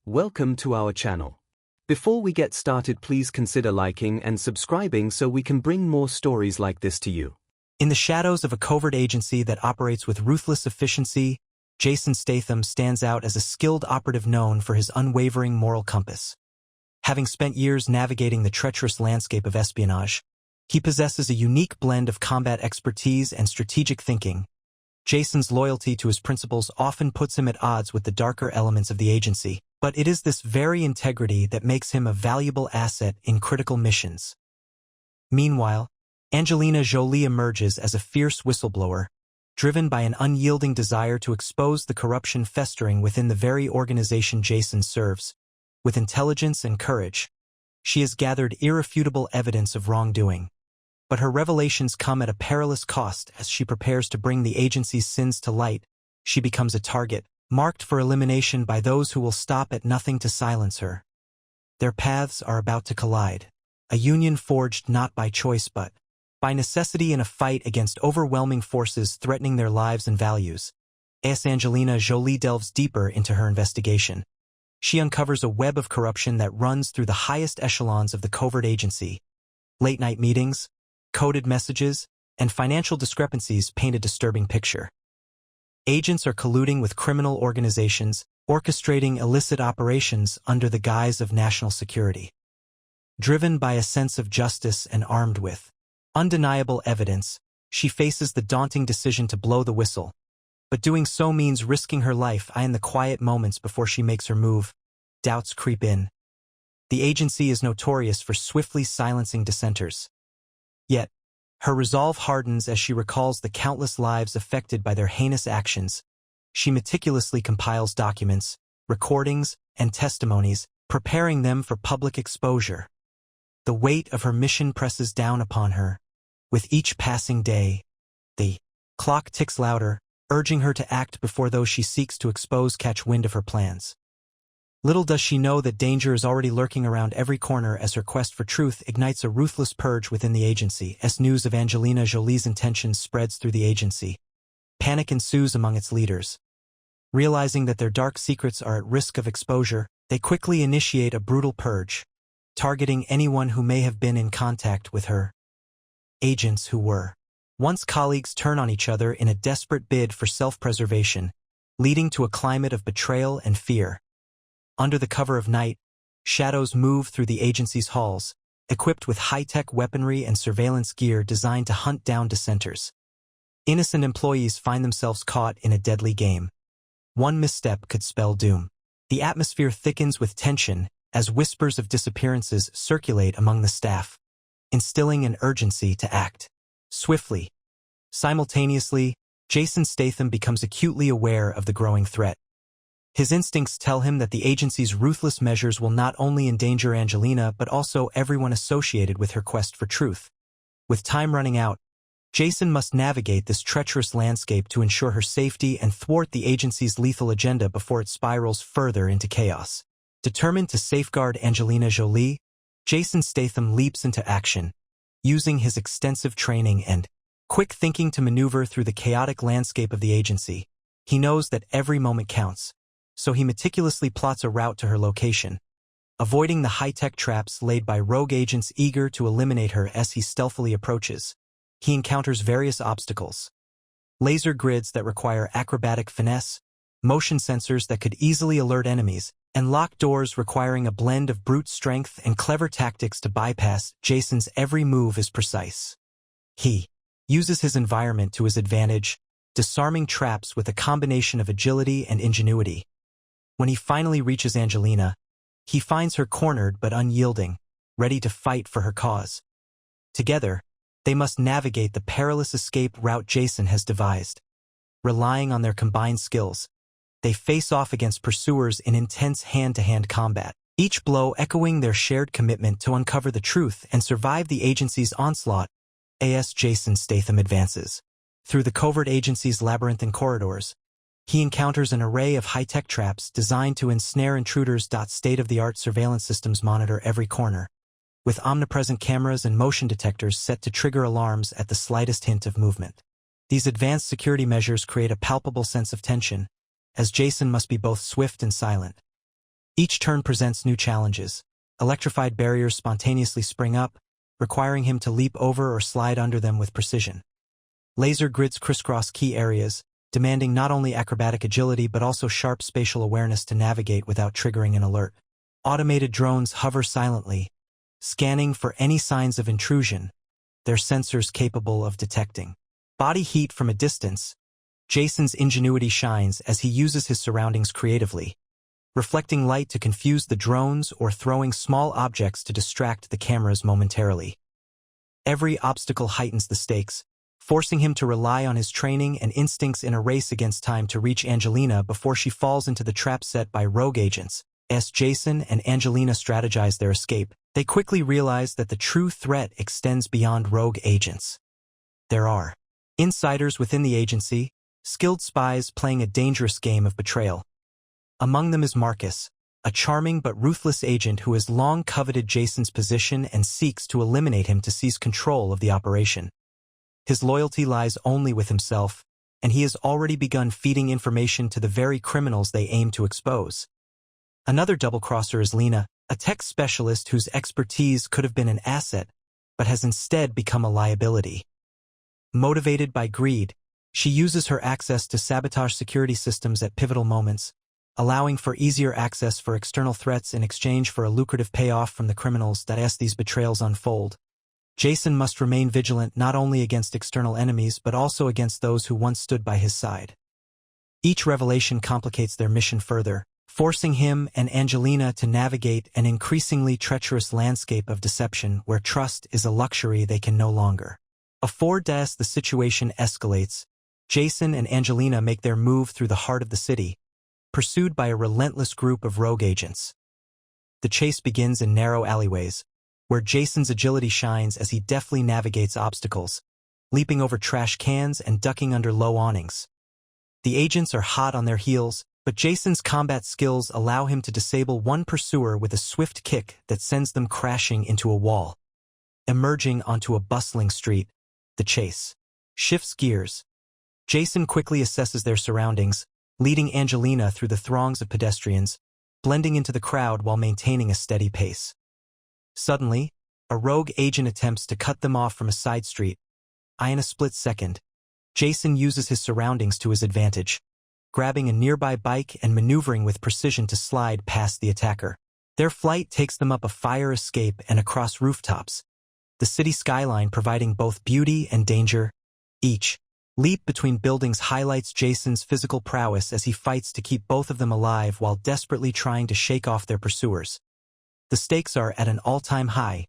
Welcome to our channel. Before we get started, please consider liking and subscribing so we can bring more stories like this to you. In the shadows of a covert agency that operates with ruthless efficiency, Jason Statham stands out as a skilled operative known for his unwavering moral compass. Having spent years navigating the treacherous landscape of espionage, he possesses a unique blend of combat expertise and strategic thinking. Jason's loyalty to his principles often puts him at odds with the darker elements of the agency, but it is this very integrity that makes him a valuable asset in critical missions. Meanwhile, Angelina Jolie emerges as a fierce whistleblower, driven by an unyielding desire to expose the corruption festering within the very organization Jason serves. With intelligence and courage, she has gathered irrefutable evidence of wrongdoing. But her revelations come at a perilous cost. As she prepares to bring the agency's sins to light, she becomes a target, marked for elimination by those who will stop at nothing to silence her. Their paths are about to collide, a union forged not by choice but by necessity in a fight against overwhelming forces threatening their lives and values. As Angelina Jolie delves deeper into her investigation, she uncovers a web of corruption that runs through the highest echelons of the covert agency. Late-night meetings, coded messages, and financial discrepancies paint a disturbing picture. Agents are colluding with criminal organizations, orchestrating illicit operations under the guise of national security. Driven by a sense of justice and armed with undeniable evidence, she faces the daunting decision to blow the whistle. But doing so means risking her life. In the quiet moments before she makes her move, doubts creep in. The agency is notorious for swiftly silencing dissenters. Yet, her resolve hardens as she recalls the countless lives affected by their heinous actions. She meticulously compiles documents, recordings, and testimonies, preparing them for public exposure. The weight of her mission presses down upon her. With each passing day, the clock ticks louder, urging her to act before those she seeks to expose catch wind of her plans. Little does she know that danger is already lurking around every corner as her quest for truth ignites a ruthless purge within the agency. As news of Angelina Jolie's intentions spreads through the agency, panic ensues among its leaders. Realizing that their dark secrets are at risk of exposure, they quickly initiate a brutal purge, targeting anyone who may have been in contact with her. Agents who were once colleagues turn on each other in a desperate bid for self-preservation, leading to a climate of betrayal and fear. Under the cover of night, shadows move through the agency's halls, equipped with high-tech weaponry and surveillance gear designed to hunt down dissenters. Innocent employees find themselves caught in a deadly game. One misstep could spell doom. The atmosphere thickens with tension as whispers of disappearances circulate among the staff, instilling an urgency to act swiftly. Simultaneously, Jason Statham becomes acutely aware of the growing threat. His instincts tell him that the agency's ruthless measures will not only endanger Angelina but also everyone associated with her quest for truth. With time running out, Jason must navigate this treacherous landscape to ensure her safety and thwart the agency's lethal agenda before it spirals further into chaos. Determined to safeguard Angelina Jolie, Jason Statham leaps into action, using his extensive training and quick thinking to maneuver through the chaotic landscape of the agency. He knows that every moment counts, so he meticulously plots a route to her location, avoiding the high-tech traps laid by rogue agents eager to eliminate her. As he stealthily approaches, he encounters various obstacles. Laser grids that require acrobatic finesse, motion sensors that could easily alert enemies, and locked doors requiring a blend of brute strength and clever tactics to bypass. Jason's every move is precise. He uses his environment to his advantage, disarming traps with a combination of agility and ingenuity. When he finally reaches Angelina, he finds her cornered but unyielding, ready to fight for her cause. Together, they must navigate the perilous escape route Jason has devised. Relying on their combined skills, they face off against pursuers in intense hand-to-hand combat, each blow echoing their shared commitment to uncover the truth and survive the agency's onslaught. As Jason Statham advances through the covert agency's labyrinthine corridors, he encounters an array of high-tech traps designed to ensnare intruders. State-of-the-art surveillance systems monitor every corner, with omnipresent cameras and motion detectors set to trigger alarms at the slightest hint of movement. These advanced security measures create a palpable sense of tension, as Jason must be both swift and silent. Each turn presents new challenges. Electrified barriers spontaneously spring up, requiring him to leap over or slide under them with precision. Laser grids crisscross key areas, demanding not only acrobatic agility but also sharp spatial awareness to navigate without triggering an alert. Automated drones hover silently, scanning for any signs of intrusion, their sensors capable of detecting. Body heat from a distance, Jason's ingenuity shines as he uses his surroundings creatively, reflecting light to confuse the drones or throwing small objects to distract the cameras momentarily. Every obstacle heightens the stakes, forcing him to rely on his training and instincts in a race against time to reach Angelina before she falls into the trap set by rogue agents. As Jason and Angelina strategize their escape, they quickly realize that the true threat extends beyond rogue agents. There are insiders within the agency, skilled spies playing a dangerous game of betrayal. Among them is Marcus, a charming but ruthless agent who has long coveted Jason's position and seeks to eliminate him to seize control of the operation. His loyalty lies only with himself, and he has already begun feeding information to the very criminals they aim to expose. Another double-crosser is Lena, a tech specialist whose expertise could have been an asset, but has instead become a liability. Motivated by greed, she uses her access to sabotage security systems at pivotal moments, allowing for easier access for external threats in exchange for a lucrative payoff from the criminals that as these betrayals unfold. Jason must remain vigilant not only against external enemies but also against those who once stood by his side. Each revelation complicates their mission further, forcing him and Angelina to navigate an increasingly treacherous landscape of deception where trust is a luxury they can no longer afford. As the situation escalates, Jason and Angelina make their move through the heart of the city, pursued by a relentless group of rogue agents. The chase begins in narrow alleyways, where Jason's agility shines as he deftly navigates obstacles, leaping over trash cans and ducking under low awnings. The agents are hot on their heels, but Jason's combat skills allow him to disable one pursuer with a swift kick that sends them crashing into a wall. Emerging onto a bustling street, the chase shifts gears. Jason quickly assesses their surroundings, leading Angelina through the throngs of pedestrians, blending into the crowd while maintaining a steady pace. Suddenly, a rogue agent attempts to cut them off from a side street. In a split second, Jason uses his surroundings to his advantage, grabbing a nearby bike and maneuvering with precision to slide past the attacker. Their flight takes them up a fire escape and across rooftops, the city skyline providing both beauty and danger. Each leap between buildings highlights Jason's physical prowess as he fights to keep both of them alive while desperately trying to shake off their pursuers. The stakes are at an all-time high.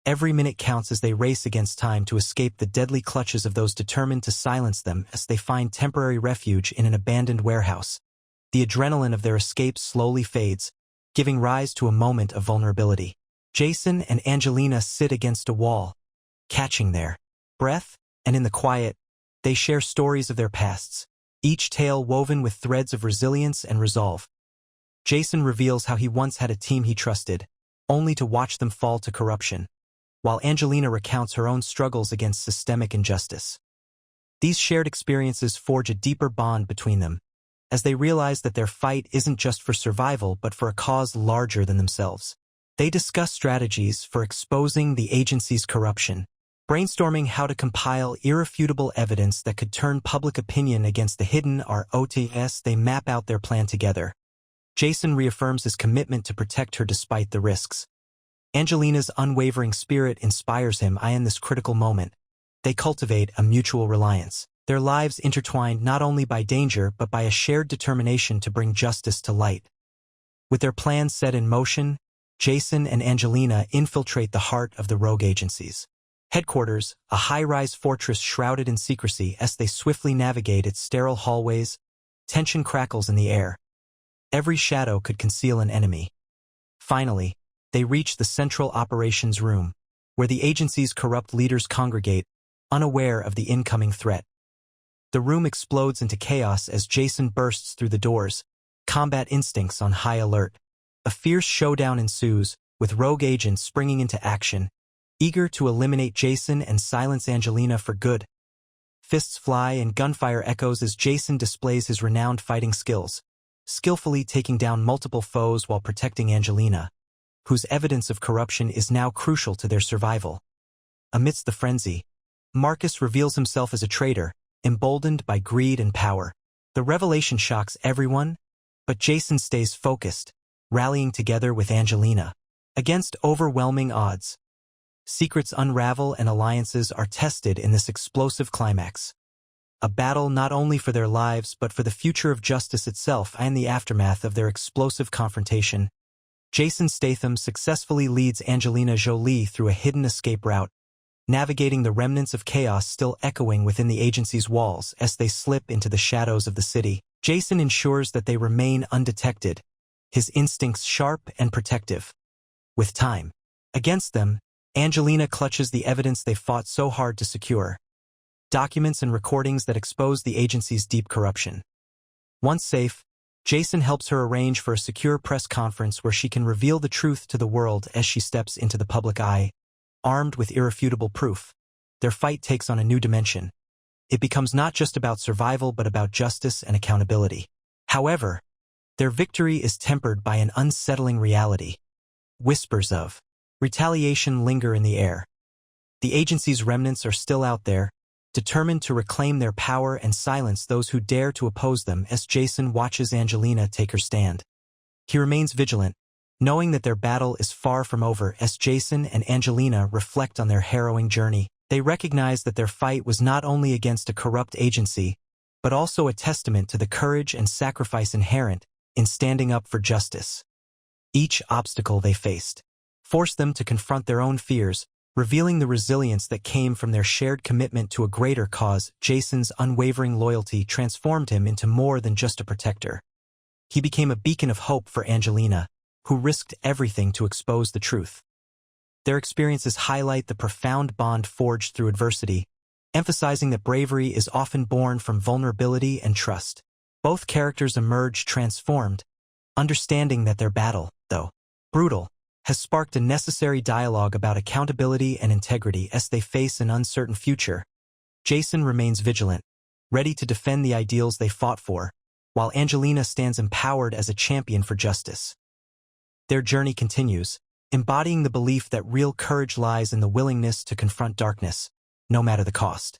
Every minute counts as they race against time to escape the deadly clutches of those determined to silence them as they find temporary refuge in an abandoned warehouse. The adrenaline of their escape slowly fades, giving rise to a moment of vulnerability. Jason and Angelina sit against a wall, catching their breath, and in the quiet, they share stories of their pasts, each tale woven with threads of resilience and resolve. Jason reveals how he once had a team he trusted, only to watch them fall to corruption, while Angelina recounts her own struggles against systemic injustice. These shared experiences forge a deeper bond between them, as they realize that their fight isn't just for survival but for a cause larger than themselves. They discuss strategies for exposing the agency's corruption, brainstorming how to compile irrefutable evidence that could turn public opinion against the hidden ROTS. They map out their plan together. Jason reaffirms his commitment to protect her despite the risks. Angelina's unwavering spirit inspires him. In this critical moment, they cultivate a mutual reliance, their lives intertwined not only by danger but by a shared determination to bring justice to light. With their plans set in motion, Jason and Angelina infiltrate the heart of the rogue agency's headquarters, a high-rise fortress shrouded in secrecy. As they swiftly navigate its sterile hallways, tension crackles in the air. Every shadow could conceal an enemy. Finally, they reach the central operations room, where the agency's corrupt leaders congregate, unaware of the incoming threat. The room explodes into chaos as Jason bursts through the doors, combat instincts on high alert. A fierce showdown ensues, with rogue agents springing into action, eager to eliminate Jason and silence Angelina for good. Fists fly and gunfire echoes as Jason displays his renowned fighting skills, skillfully taking down multiple foes while protecting Angelina, whose evidence of corruption is now crucial to their survival. Amidst the frenzy, Marcus reveals himself as a traitor, emboldened by greed and power. The revelation shocks everyone, but Jason stays focused, rallying together with Angelina. Against overwhelming odds, secrets unravel and alliances are tested in this explosive climax. A battle not only for their lives but for the future of justice itself. And in the aftermath of their explosive confrontation, Jason Statham successfully leads Angelina Jolie through a hidden escape route, navigating the remnants of chaos still echoing within the agency's walls as they slip into the shadows of the city. Jason ensures that they remain undetected, his instincts sharp and protective. With time against them, Angelina clutches the evidence they fought so hard to secure: documents and recordings that expose the agency's deep corruption. Once safe, Jason helps her arrange for a secure press conference where she can reveal the truth to the world as she steps into the public eye. Armed with irrefutable proof, their fight takes on a new dimension. It becomes not just about survival but about justice and accountability. However, their victory is tempered by an unsettling reality. Whispers of retaliation linger in the air. The agency's remnants are still out there, determined to reclaim their power and silence those who dare to oppose them. As Jason watches Angelina take her stand, he remains vigilant, knowing that their battle is far from over. As Jason and Angelina reflect on their harrowing journey, they recognize that their fight was not only against a corrupt agency, but also a testament to the courage and sacrifice inherent in standing up for justice. Each obstacle they faced forced them to confront their own fears, revealing the resilience that came from their shared commitment to a greater cause. Jason's unwavering loyalty transformed him into more than just a protector. He became a beacon of hope for Angelina, who risked everything to expose the truth. Their experiences highlight the profound bond forged through adversity, emphasizing that bravery is often born from vulnerability and trust. Both characters emerge transformed, understanding that their battle, though brutal, has sparked a necessary dialogue about accountability and integrity. As they face an uncertain future, Jason remains vigilant, ready to defend the ideals they fought for, while Angelina stands empowered as a champion for justice. Their journey continues, embodying the belief that real courage lies in the willingness to confront darkness, no matter the cost.